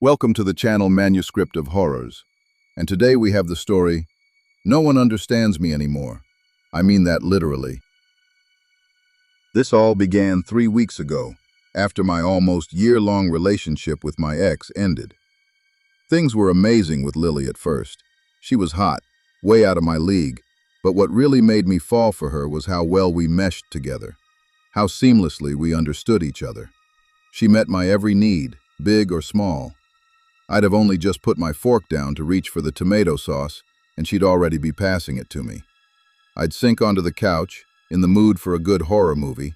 Welcome to the channel Manuscript of Horrors, and today we have the story, No One Understands Me Anymore. I mean that literally. This all began 3 weeks ago, after my almost year-long relationship with my ex ended. Things were amazing with Lily at first. She was hot, way out of my league, but what really made me fall for her was how well we meshed together, how seamlessly we understood each other. She met my every need, big or small. I'd have only just put my fork down to reach for the tomato sauce, and she'd already be passing it to me. I'd sink onto the couch, in the mood for a good horror movie,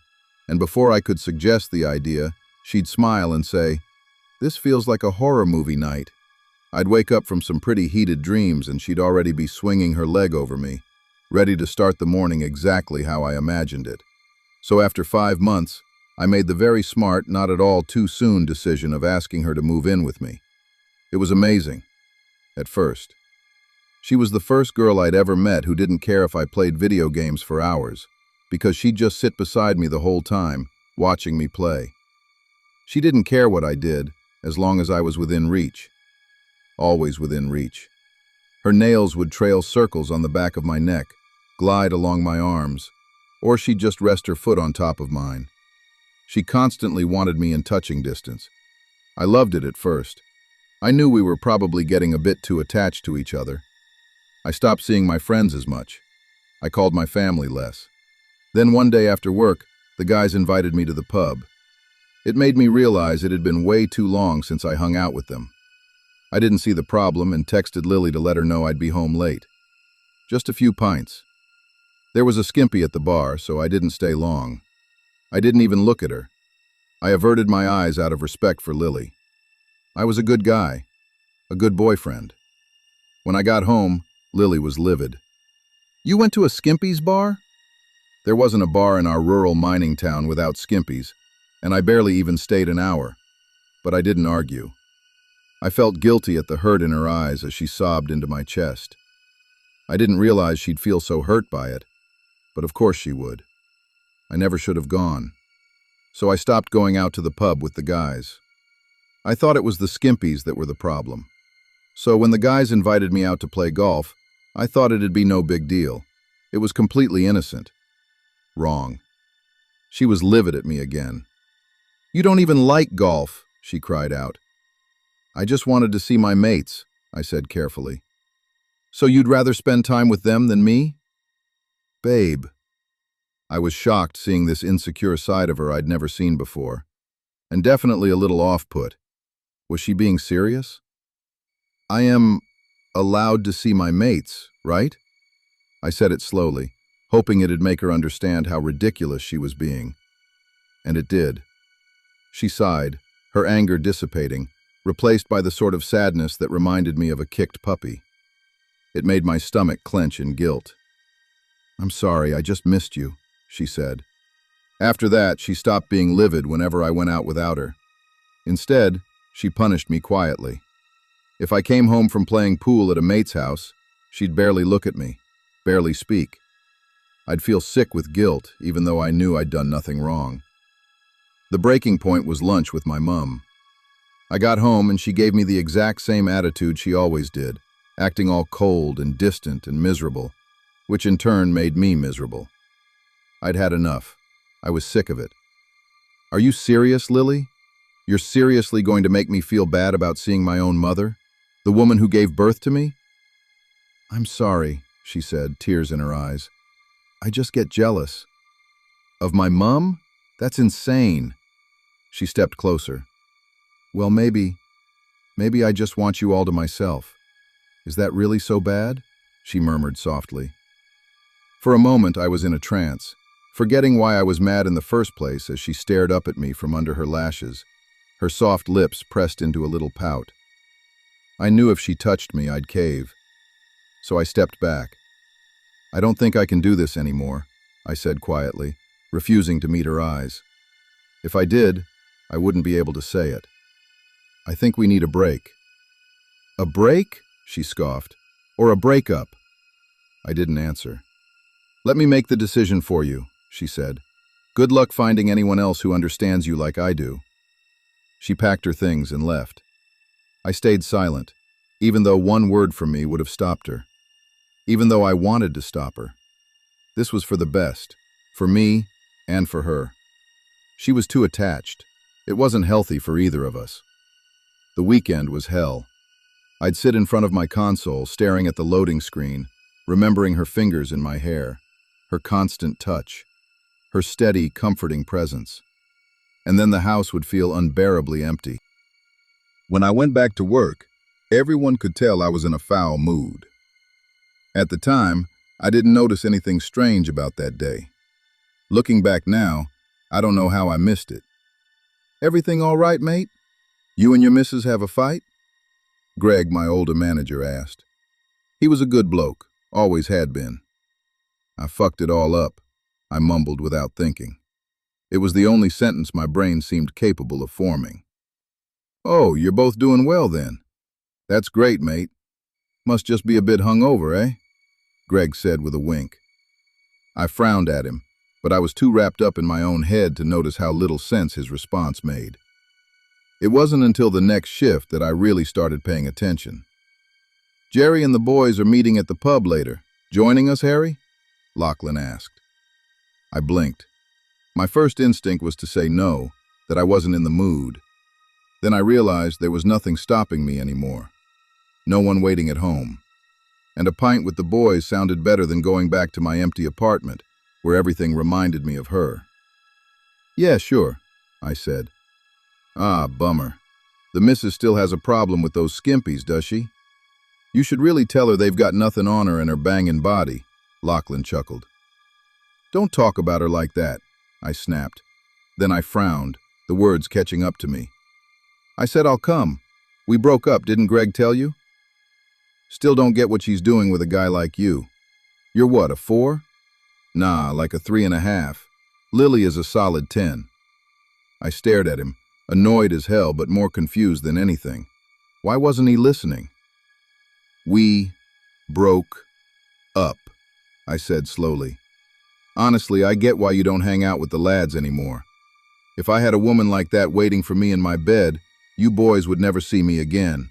and before I could suggest the idea, she'd smile and say, "This feels like a horror movie night." I'd wake up from some pretty heated dreams and she'd already be swinging her leg over me, ready to start the morning exactly how I imagined it. So after 5 months, I made the very smart, not at all too soon decision of asking her to move in with me. It was amazing, at first. She was the first girl I'd ever met who didn't care if I played video games for hours, because she'd just sit beside me the whole time, watching me play. She didn't care what I did, as long as I was within reach. Always within reach. Her nails would trail circles on the back of my neck, glide along my arms, or she'd just rest her foot on top of mine. She constantly wanted me in touching distance. I loved it at first. I knew we were probably getting a bit too attached to each other. I stopped seeing my friends as much. I called my family less. Then one day after work, the guys invited me to the pub. It made me realize it had been way too long since I hung out with them. I didn't see the problem and texted Lily to let her know I'd be home late. Just a few pints. There was a skimpy at the bar, so I didn't stay long. I didn't even look at her. I averted my eyes out of respect for Lily. I was a good guy, a good boyfriend. When I got home, Lily was livid. "You went to a Skimpy's bar?" There wasn't a bar in our rural mining town without Skimpies, and I barely even stayed an hour. But I didn't argue. I felt guilty at the hurt in her eyes as she sobbed into my chest. I didn't realize she'd feel so hurt by it, but of course she would. I never should have gone. So I stopped going out to the pub with the guys. I thought it was the Skimpies that were the problem. So when the guys invited me out to play golf, I thought it'd be no big deal. It was completely innocent. Wrong. She was livid at me again. "You don't even like golf," she cried out. "I just wanted to see my mates," I said carefully. "So you'd rather spend time with them than me?" "Babe." I was shocked seeing this insecure side of her I'd never seen before, and definitely a little off-put. Was she being serious? "I am allowed to see my mates, right?" I said it slowly, hoping it'd make her understand how ridiculous she was being. And it did. She sighed, her anger dissipating, replaced by the sort of sadness that reminded me of a kicked puppy. It made my stomach clench in guilt. "I'm sorry, I just missed you," she said. After that, she stopped being livid whenever I went out without her. Instead, she punished me quietly. If I came home from playing pool at a mate's house, she'd barely look at me, barely speak. I'd feel sick with guilt, even though I knew I'd done nothing wrong. The breaking point was lunch with my mum. I got home and she gave me the exact same attitude she always did, acting all cold and distant and miserable, which in turn made me miserable. I'd had enough. I was sick of it. "Are you serious, Lily? You're seriously going to make me feel bad about seeing my own mother, the woman who gave birth to me?" "I'm sorry," she said, tears in her eyes. "I just get jealous." "Of my mum? That's insane." She stepped closer. "Well, maybe I just want you all to myself. Is that really so bad?" she murmured softly. For a moment, I was in a trance, forgetting why I was mad in the first place as she stared up at me from under her lashes, her soft lips pressed into a little pout. I knew if she touched me, I'd cave. So I stepped back. "I don't think I can do this anymore," I said quietly, refusing to meet her eyes. If I did, I wouldn't be able to say it. "I think we need a break." "A break?" she scoffed. "Or a breakup?" I didn't answer. "Let me make the decision for you," she said. "Good luck finding anyone else who understands you like I do." She packed her things and left. I stayed silent, even though one word from me would have stopped her. Even though I wanted to stop her. This was for the best, for me and for her. She was too attached. It wasn't healthy for either of us. The weekend was hell. I'd sit in front of my console, staring at the loading screen, remembering her fingers in my hair, her constant touch, her steady, comforting presence. And then the house would feel unbearably empty. When I went back to work, everyone could tell I was in a foul mood. At the time, I didn't notice anything strange about that day. Looking back now, I don't know how I missed it. "Everything all right, mate? You and your missus have a fight?" Greg, my older manager, asked. He was a good bloke, always had been. "I fucked it all up," I mumbled without thinking. It was the only sentence my brain seemed capable of forming. "Oh, you're both doing well then. That's great, mate. Must just be a bit hungover, eh?" Greg said with a wink. I frowned at him, but I was too wrapped up in my own head to notice how little sense his response made. It wasn't until the next shift that I really started paying attention. "Jerry and the boys are meeting at the pub later. Joining us, Harry?" Lachlan asked. I blinked. My first instinct was to say no, that I wasn't in the mood. Then I realized there was nothing stopping me anymore. No one waiting at home. And a pint with the boys sounded better than going back to my empty apartment, where everything reminded me of her. "Yeah, sure," I said. "Ah, bummer. The missus still has a problem with those skimpies, does she? You should really tell her they've got nothing on her and her banging body," Lachlan chuckled. "Don't talk about her like that," I snapped. Then I frowned, the words catching up to me. "I said I'll come. We broke up, didn't Greg tell you? Still don't get what she's doing with a guy like you. You're what, a 4? Nah, like a 3.5. Lily is a solid 10. I stared at him, annoyed as hell but more confused than anything. Why wasn't he listening? "We broke up," I said slowly. "Honestly, I get why you don't hang out with the lads anymore. If I had a woman like that waiting for me in my bed, you boys would never see me again."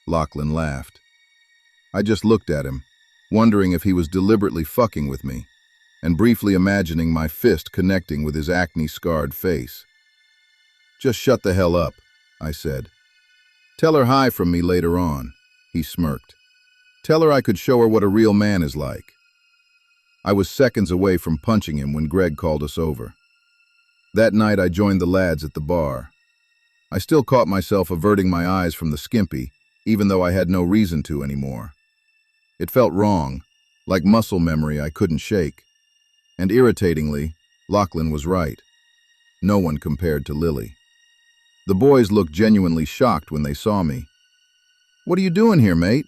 Lachlan laughed. I just looked at him, wondering if he was deliberately fucking with me, and briefly imagining my fist connecting with his acne-scarred face. "Just shut the hell up," I said. "Tell her hi from me later on," he smirked. "Tell her I could show her what a real man is like." I was seconds away from punching him when Greg called us over. That night I joined the lads at the bar. I still caught myself averting my eyes from the skimpy, even though I had no reason to anymore. It felt wrong, like muscle memory I couldn't shake. And irritatingly, Lachlan was right. No one compared to Lily. The boys looked genuinely shocked when they saw me. "What are you doing here, mate?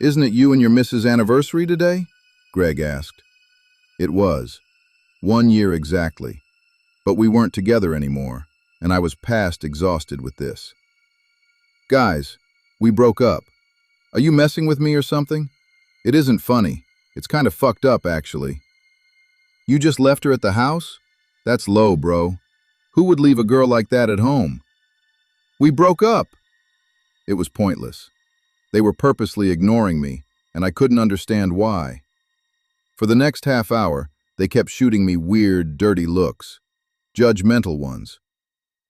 Isn't it you and your missus' anniversary today?" Greg asked. It was. 1 year exactly. But we weren't together anymore, and I was past exhausted with this. "Guys, we broke up. Are you messing with me or something? It isn't funny. It's kind of fucked up, actually." "You just left her at the house? That's low, bro. Who would leave a girl like that at home?" "We broke up." It was pointless. They were purposely ignoring me, and I couldn't understand why. For the next half hour, they kept shooting me weird, dirty looks. Judgmental ones.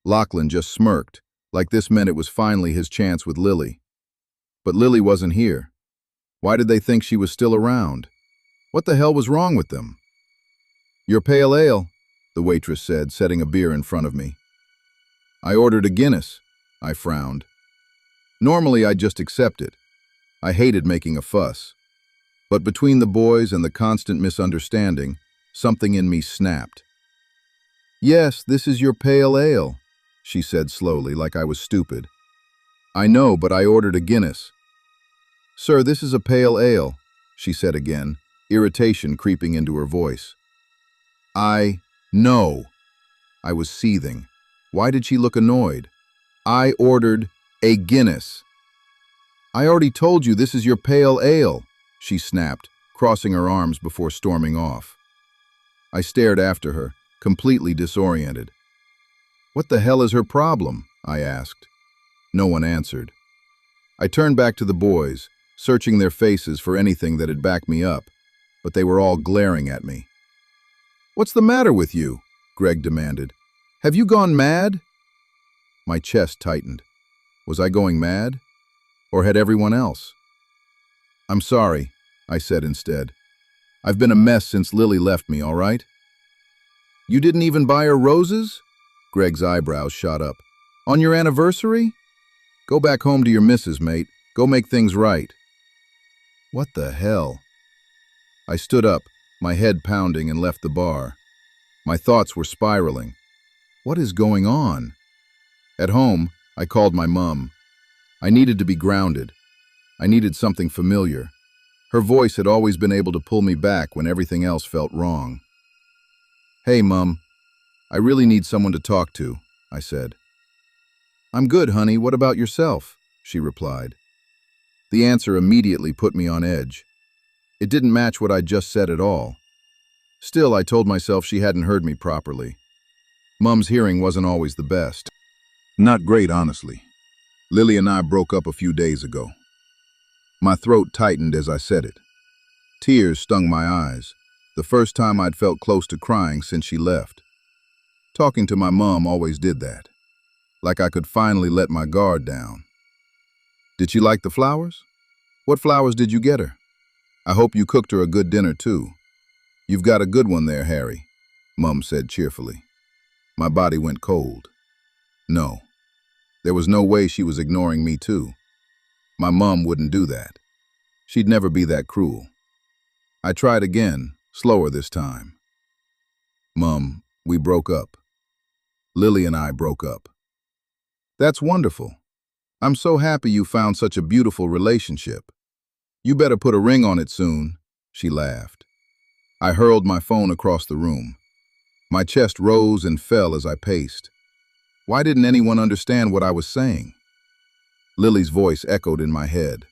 Lachlan just smirked, like this meant it was finally his chance with Lily. But Lily wasn't here. Why did they think she was still around? What the hell was wrong with them? "Your pale ale," the waitress said, setting a beer in front of me. I ordered a Guinness. I frowned. Normally I'd just accept it. I hated making a fuss. But between the boys and the constant misunderstanding, something in me snapped. "Yes, this is your pale ale," she said slowly, like I was stupid. "I know, but I ordered a Guinness." "Sir, this is a pale ale," she said again, irritation creeping into her voice. "I know." I was seething. Why did she look annoyed? "I ordered a Guinness." "I already told you this is your pale ale," she snapped, crossing her arms before storming off. I stared after her, completely disoriented. "What the hell is her problem?" I asked. No one answered. I turned back to the boys, searching their faces for anything that had backed me up, but they were all glaring at me. "What's the matter with you?" Greg demanded. "Have you gone mad?" My chest tightened. Was I going mad? Or had everyone else? "I'm sorry," I said instead. "I've been a mess since Lily left me, all right?" "You didn't even buy her roses?" Greg's eyebrows shot up. "On your anniversary? Go back home to your missus, mate. Go make things right." What the hell? I stood up, my head pounding, and left the bar. My thoughts were spiraling. What is going on? At home, I called my mom. I needed to be grounded. I needed something familiar. Her voice had always been able to pull me back when everything else felt wrong. "Hey, Mum, I really need someone to talk to," I said. "I'm good, honey. What about yourself?" she replied. The answer immediately put me on edge. It didn't match what I'd just said at all. Still, I told myself she hadn't heard me properly. Mum's hearing wasn't always the best. Not great, honestly. Lily and I broke up a few days ago. My throat tightened as I said it. Tears stung my eyes, the first time I'd felt close to crying since she left. Talking to my mom always did that. Like I could finally let my guard down. "Did she like the flowers? What flowers did you get her? I hope you cooked her a good dinner, too. You've got a good one there, Harry," Mum said cheerfully. My body went cold. No. There was no way she was ignoring me, too. My mom wouldn't do that. She'd never be that cruel. I tried again, slower this time. "Mum, we broke up. Lily and I broke up." "That's wonderful. I'm so happy you found such a beautiful relationship. You better put a ring on it soon," she laughed. I hurled my phone across the room. My chest rose and fell as I paced. Why didn't anyone understand what I was saying? Lily's voice echoed in my head.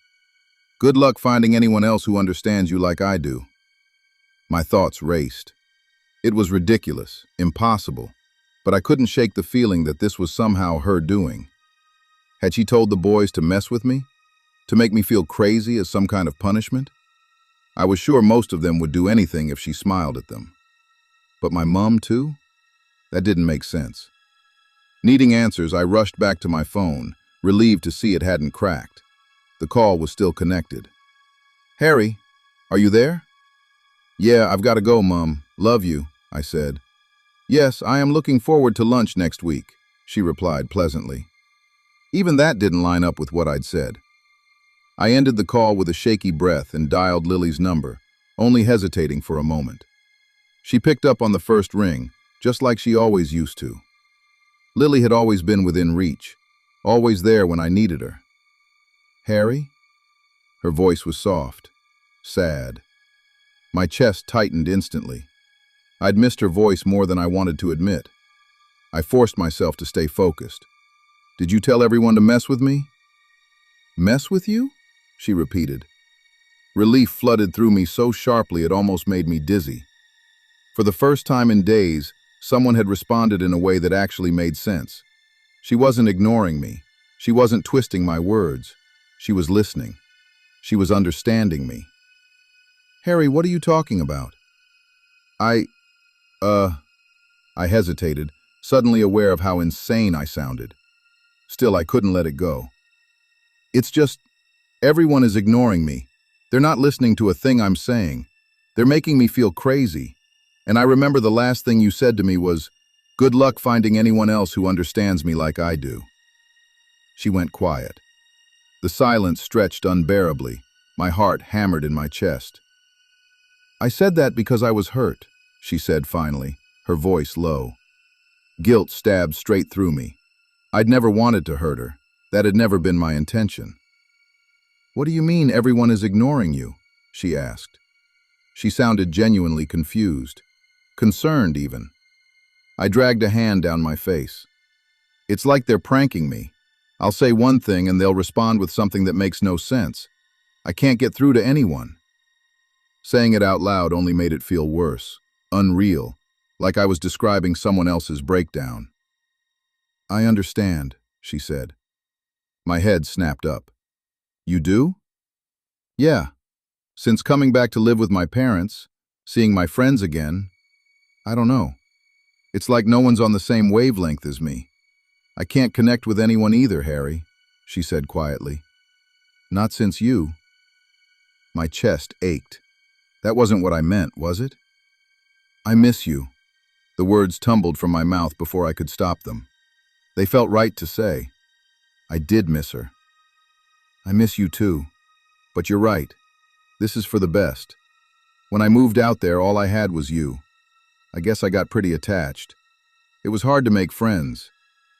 "Good luck finding anyone else who understands you like I do." My thoughts raced. It was ridiculous, impossible, but I couldn't shake the feeling that this was somehow her doing. Had she told the boys to mess with me? To make me feel crazy as some kind of punishment? I was sure most of them would do anything if she smiled at them. But my mom, too? That didn't make sense. Needing answers, I rushed back to my phone, relieved to see it hadn't cracked. The call was still connected. "Harry, are you there?" "Yeah, I've got to go, Mom. Love you," I said. "Yes, I am looking forward to lunch next week," she replied pleasantly. Even that didn't line up with what I'd said. I ended the call with a shaky breath and dialed Lily's number, only hesitating for a moment. She picked up on the first ring, just like she always used to. Lily had always been within reach, always there when I needed her. "Harry?" Her voice was soft, sad. My chest tightened instantly. I'd missed her voice more than I wanted to admit. I forced myself to stay focused. "Did you tell everyone to mess with me?" "Mess with you?" she repeated. Relief flooded through me so sharply it almost made me dizzy. For the first time in days, someone had responded in a way that actually made sense. She wasn't ignoring me. She wasn't twisting my words. She was listening. She was understanding me. "Harry, what are you talking about?" I hesitated, suddenly aware of how insane I sounded. Still, I couldn't let it go. "It's just, everyone is ignoring me. They're not listening to a thing I'm saying. They're making me feel crazy. And I remember the last thing you said to me was, 'Good luck finding anyone else who understands me like I do.'" She went quiet. The silence stretched unbearably, my heart hammered in my chest. "I said that because I was hurt," she said finally, her voice low. Guilt stabbed straight through me. I'd never wanted to hurt her. That had never been my intention. "What do you mean everyone is ignoring you?" she asked. She sounded genuinely confused, concerned even. I dragged a hand down my face. "It's like they're pranking me. I'll say one thing and they'll respond with something that makes no sense. I can't get through to anyone." Saying it out loud only made it feel worse, unreal, like I was describing someone else's breakdown. "I understand," she said. My head snapped up. You do? Yeah. Since coming back to live with my parents, seeing my friends again, I don't know. It's like no one's on the same wavelength as me. I can't connect with anyone either, Harry, she said quietly. Not since you. My chest ached. That wasn't what I meant, was it? I miss you. The words tumbled from my mouth before I could stop them. They felt right to say. I did miss her. I miss you too. But you're right. This is for the best. When I moved out there, all I had was you. I guess I got pretty attached. It was hard to make friends.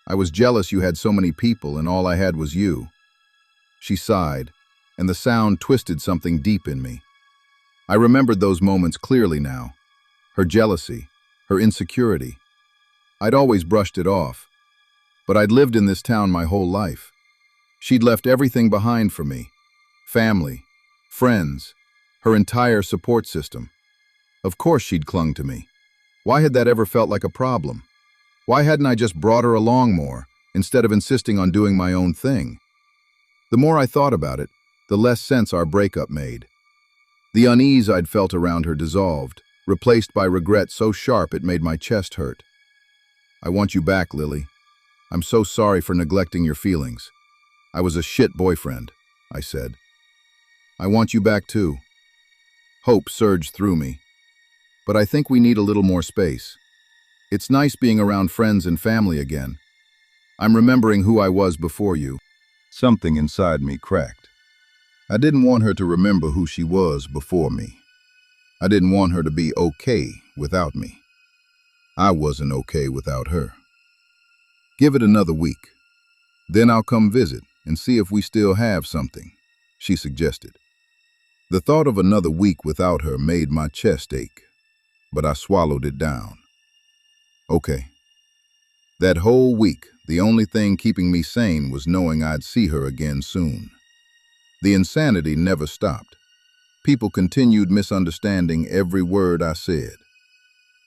I was jealous you had so many people and all I had was you. She sighed, and the sound twisted something deep in me. I remembered those moments clearly now. Her jealousy, her insecurity. I'd always brushed it off, but I'd lived in this town my whole life. She'd left everything behind for me. Family, friends, her entire support system. Of course she'd clung to me. Why had that ever felt like a problem? Why hadn't I just brought her along more, instead of insisting on doing my own thing? The more I thought about it, the less sense our breakup made. The unease I'd felt around her dissolved, replaced by regret so sharp it made my chest hurt. I want you back, Lily. I'm so sorry for neglecting your feelings. I was a shit boyfriend, I said. I want you back too. Hope surged through me. But I think we need a little more space. It's nice being around friends and family again. I'm remembering who I was before you. Something inside me cracked. I didn't want her to remember who she was before me. I didn't want her to be okay without me. I wasn't okay without her. Give it another week. Then I'll come visit and see if we still have something, she suggested. The thought of another week without her made my chest ache, but I swallowed it down. Okay. That whole week, the only thing keeping me sane was knowing I'd see her again soon. The insanity never stopped. People continued misunderstanding every word I said.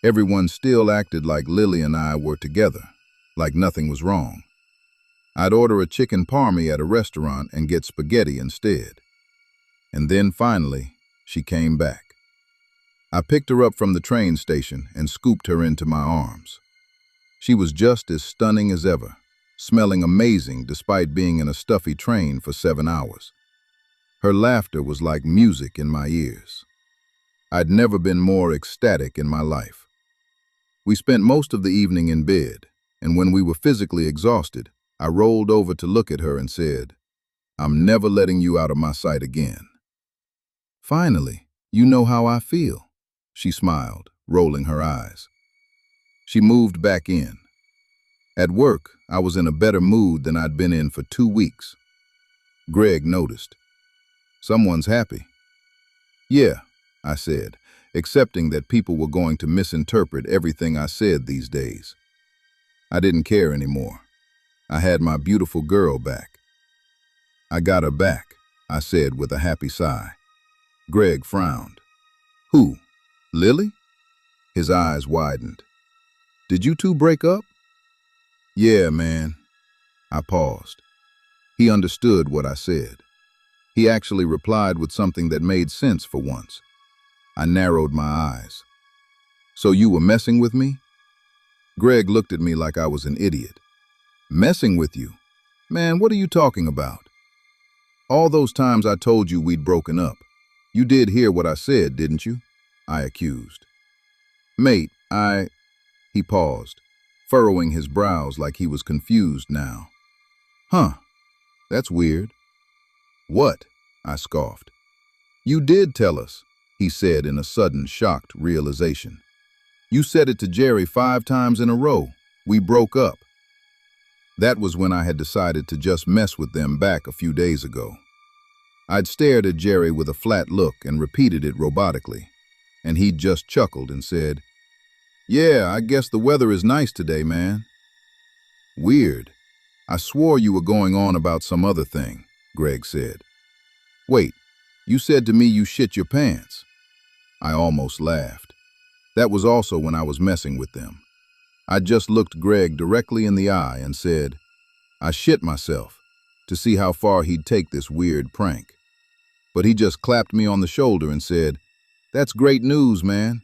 Everyone still acted like Lily and I were together, like nothing was wrong. I'd order a chicken parmy at a restaurant and get spaghetti instead. And then finally, she came back. I picked her up from the train station and scooped her into my arms. She was just as stunning as ever, smelling amazing despite being in a stuffy train for 7 hours. Her laughter was like music in my ears. I'd never been more ecstatic in my life. We spent most of the evening in bed, and when we were physically exhausted, I rolled over to look at her and said, I'm never letting you out of my sight again. Finally, you know how I feel, she smiled, rolling her eyes. She moved back in. At work, I was in a better mood than I'd been in for 2 weeks. Greg noticed. Someone's happy. Yeah, I said, accepting that people were going to misinterpret everything I said these days. I didn't care anymore. I had my beautiful girl back. I got her back, I said with a happy sigh. Greg frowned. Who? Lily? His eyes widened. Did you two break up? Yeah, man. I paused. He understood what I said. He actually replied with something that made sense for once. I narrowed my eyes. So you were messing with me? Greg looked at me like I was an idiot. Messing with you? Man, what are you talking about? All those times I told you we'd broken up. You did hear what I said, didn't you? I accused. Mate, He paused, furrowing his brows like he was confused now. Huh, that's weird. What? I scoffed. You did tell us, he said in a sudden, shocked realization. You said it to Jerry 5 times in a row. We broke up. That was when I had decided to just mess with them back a few days ago. I'd stared at Jerry with a flat look and repeated it robotically, and he'd just chuckled and said, Yeah, I guess the weather is nice today, man. Weird. I swore you were going on about some other thing, Greg said. Wait, you said to me you shit your pants. I almost laughed. That was also when I was messing with them. I just looked Greg directly in the eye and said, I shit myself. to see how far he'd take this weird prank. But he just clapped me on the shoulder and said, "That's great news, man."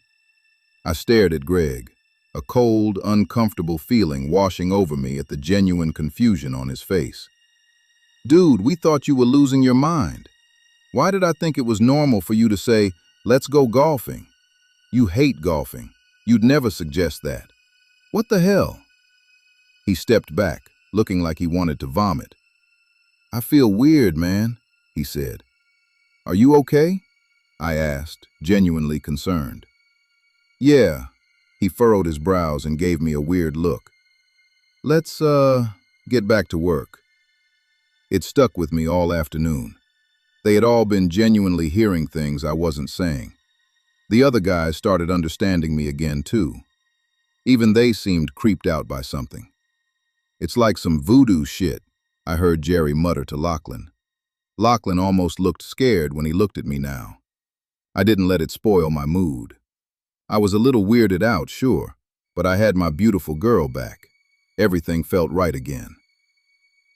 I stared at Greg, a cold, uncomfortable feeling washing over me at the genuine confusion on his face. "Dude, we thought you were losing your mind. Why did I think it was normal for you to say, 'Let's go golfing'? You hate golfing. You'd never suggest that. What the hell?" He stepped back, looking like he wanted to vomit. "I feel weird, man," he said. "Are you okay?" I asked, genuinely concerned. "Yeah." He furrowed his brows and gave me a weird look. "Let's, get back to work." It stuck with me all afternoon. They had all been genuinely hearing things I wasn't saying. The other guys started understanding me again, too. Even they seemed creeped out by something. "It's like some voodoo shit," I heard Jerry mutter to Lachlan. Lachlan almost looked scared when he looked at me now. I didn't let it spoil my mood. I was a little weirded out, sure, but I had my beautiful girl back. Everything felt right again.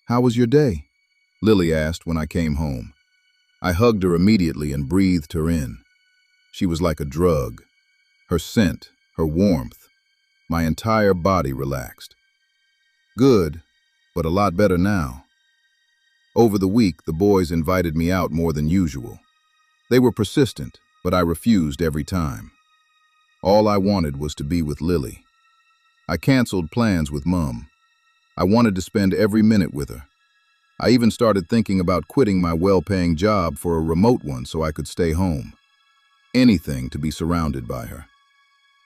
"How was your day?" Lily asked when I came home. I hugged her immediately and breathed her in. She was like a drug. Her scent, her warmth, my entire body relaxed. "Good, but a lot better now." Over the week, the boys invited me out more than usual. They were persistent, but I refused every time. All I wanted was to be with Lily. I canceled plans with Mom. I wanted to spend every minute with her. I even started thinking about quitting my well-paying job for a remote one so I could stay home. Anything to be surrounded by her.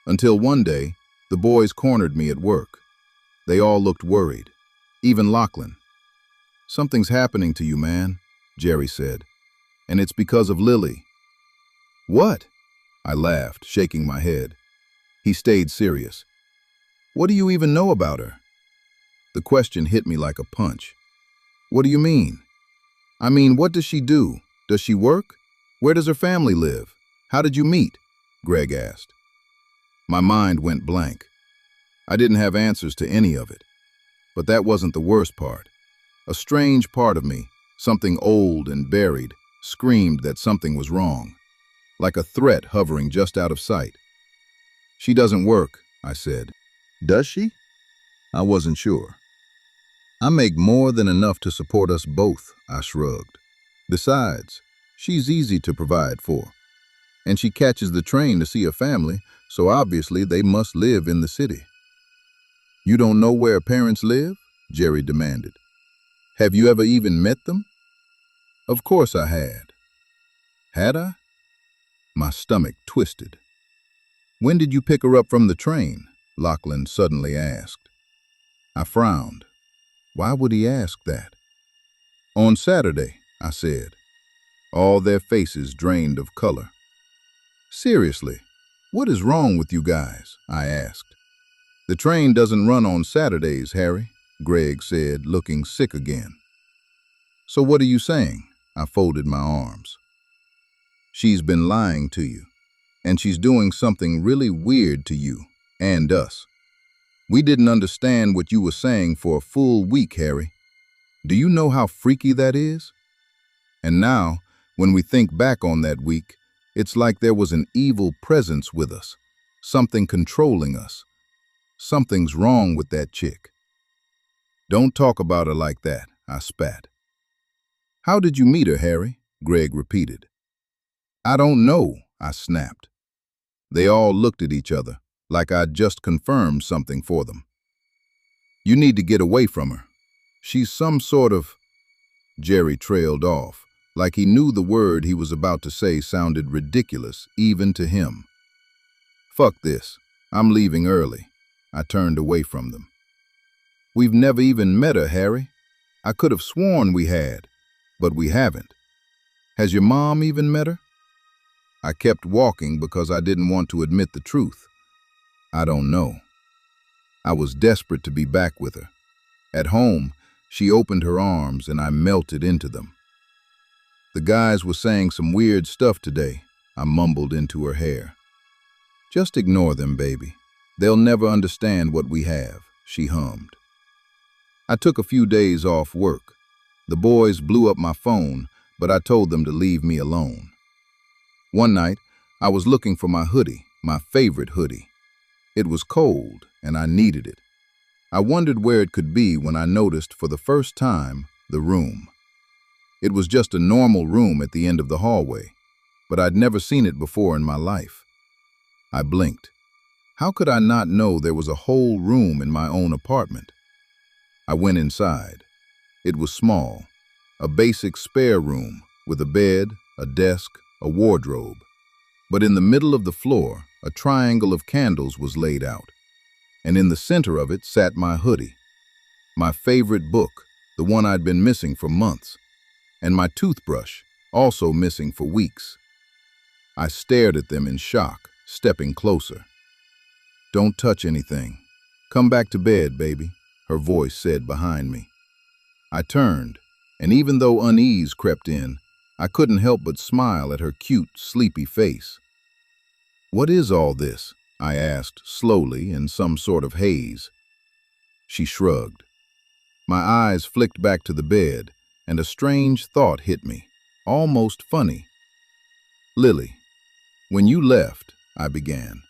Until one day, the boys cornered me at work. They all looked worried, even Lachlan. "Something's happening to you, man," Jerry said, "and it's because of Lily." "What?" I laughed, shaking my head. He stayed serious. "What do you even know about her?" The question hit me like a punch. "What do you mean?" "I mean, what does she do? Does she work? Where does her family live? How did you meet?" Greg asked. My mind went blank. I didn't have answers to any of it. But that wasn't the worst part. A strange part of me, something old and buried, screamed that something was wrong, like a threat hovering just out of sight. "She doesn't work," I said. "Does she?" I wasn't sure. "I make more than enough to support us both," I shrugged. "Besides, she's easy to provide for. And she catches the train to see her family, so obviously they must live in the city." "You don't know where her parents live?" Jerry demanded. "Have you ever even met them?" Of course I had. Had I? My stomach twisted. "When did you pick her up from the train?" Lachlan suddenly asked. I frowned. Why would he ask that? "On Saturday," I said. All their faces drained of color. "Seriously, what is wrong with you guys?" I asked. "The train doesn't run on Saturdays, Harry," Greg said, looking sick again. "So what are you saying?" I folded my arms. "She's been lying to you, and she's doing something really weird to you and us. We didn't understand what you were saying for a full week, Harry. Do you know how freaky that is? And now, when we think back on that week, it's like there was an evil presence with us, something controlling us. Something's wrong with that chick." "Don't talk about her like that," I spat. "How did you meet her, Harry?" Greg repeated. "I don't know," I snapped. They all looked at each other, like I'd just confirmed something for them. "You need to get away from her. She's some sort of—" Jerry trailed off, like he knew the word he was about to say sounded ridiculous, even to him. "Fuck this. I'm leaving early." I turned away from them. "We've never even met her, Harry. I could have sworn we had, but we haven't. Has your mom even met her?" I kept walking because I didn't want to admit the truth. I don't know. I was desperate to be back with her. At home, she opened her arms and I melted into them. "The guys were saying some weird stuff today," I mumbled into her hair. "Just ignore them, baby. They'll never understand what we have," she hummed. I took a few days off work. The boys blew up my phone, but I told them to leave me alone. One night, I was looking for my hoodie, my favorite hoodie. It was cold, and I needed it. I wondered where it could be when I noticed for the first time the room. It was just a normal room at the end of the hallway, but I'd never seen it before in my life. I blinked. How could I not know there was a whole room in my own apartment? I went inside. It was small, a basic spare room with a bed, a desk, a wardrobe. But in the middle of the floor, a triangle of candles was laid out, and in the center of it sat my hoodie, my favorite book, the one I'd been missing for months, and my toothbrush, also missing for weeks. I stared at them in shock, stepping closer. "Don't touch anything. Come back to bed, baby," her voice said behind me. I turned, and even though unease crept in, I couldn't help but smile at her cute, sleepy face. "What is all this?" I asked slowly in some sort of haze. She shrugged. My eyes flicked back to the bed, and a strange thought hit me, almost funny. "Lily, when you left," I began,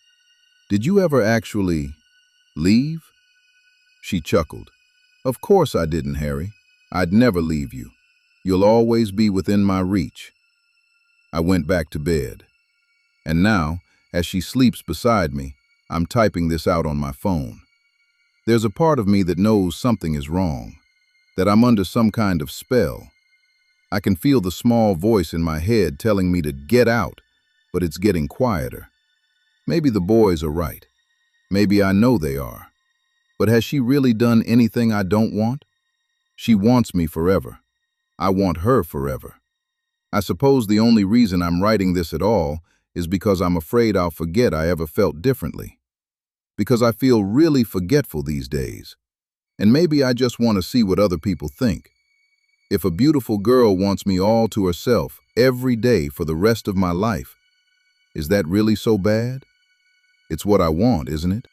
"did you ever actually leave?" She chuckled. "Of course I didn't, Harry. I'd never leave you. You'll always be within my reach." I went back to bed. And now, as she sleeps beside me, I'm typing this out on my phone. There's a part of me that knows something is wrong, that I'm under some kind of spell. I can feel the small voice in my head telling me to get out, but it's getting quieter. Maybe the boys are right. Maybe I know they are. But has she really done anything I don't want? She wants me forever. I want her forever. I suppose the only reason I'm writing this at all is because I'm afraid I'll forget I ever felt differently. Because I feel really forgetful these days. And maybe I just want to see what other people think. If a beautiful girl wants me all to herself every day for the rest of my life, is that really so bad? It's what I want, isn't it?